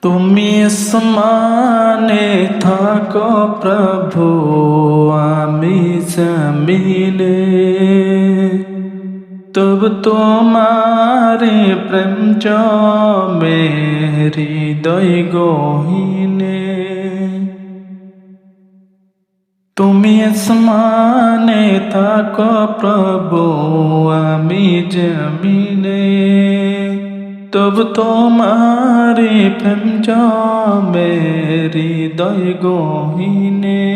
তুমি আসমানে থাকো প্রভু, আমি জমিনে, তব তোমারে প্রেম জমে হৃদয় গহীনে। তুমি আসমানে থাকো প্রভু, আমি জমিনে, তব তোমারে প্রেম জমে হৃদয় গহীনে।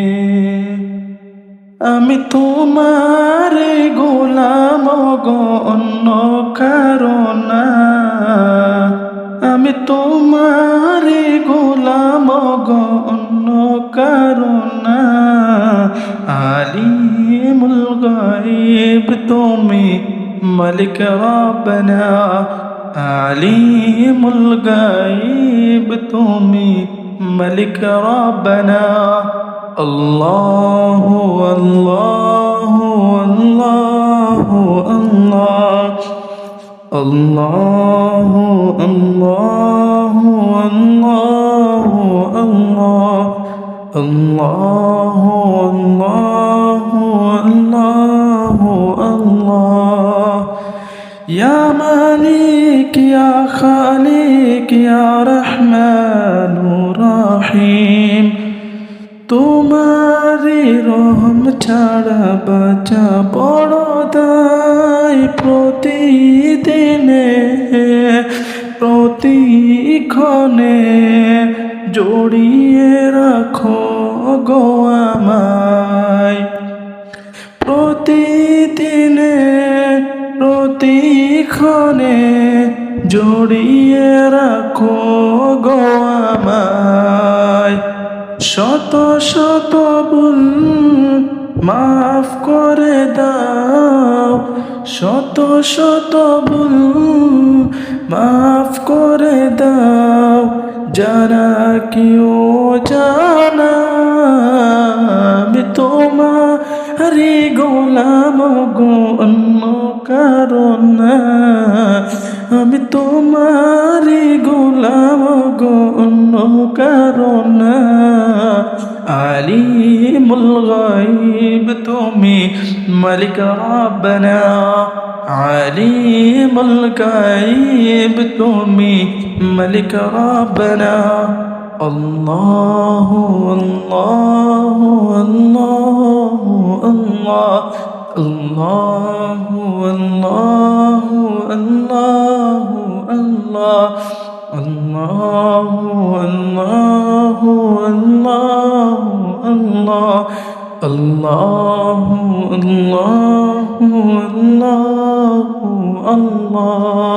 আমি তোমারে গোলাম গো, অন্য কারো না। আমি তোমারে গোলাম গো, অন্য কারো না। আলিমুল গায়ব তুমি, মালিক রব্বানা। আলিমুল গায়ব তুমি, মালিক রব্বানা। আল্লাহু আল্লাহু আল্লাহু আল্লাহ, আল্লাহু আল্লাহু আল্লাহু আল্লাহ, আল্লাহু আল্লাহু আল্লাহু আল্লাহ। ইয়া মালিক ইয়া খালিক ইয়া রহমানুর রহিম, তোমারি রহম ছাড়া বাঁচা বড় দায়। প্রতিদিনে প্রতিক্ষণে জড়িয়ে রাখো গো আমায়। প্রতিদিনে প্রতিক্ষণে জড়িয়ে রাখো গো আমায়। শত শত ভুল মাফ করে দাও, শত শত ভুল মাফ করে দাও। যারা কেউ জানা আমি তোমারি গোলাম গো, অন্য কারণ না। আমি তোমারি গোলাম গো, অন্য কারণ না। আলিমুল গায়ব তুমি, মালিক রব্বানা। আলিমুল গায়ব তুমি, মালিক রব্বানা। আল্লাহু আল্লাহু আল্লাহু আল্লাহ, আল্লাহু আল্লাহু আল্লাহু আল্লাহ, আল্লাহু আল্লাহু আল্লাহু আল্লাহ, আল্লাহু আল্লাহু আল্লাহু আল্লাহ।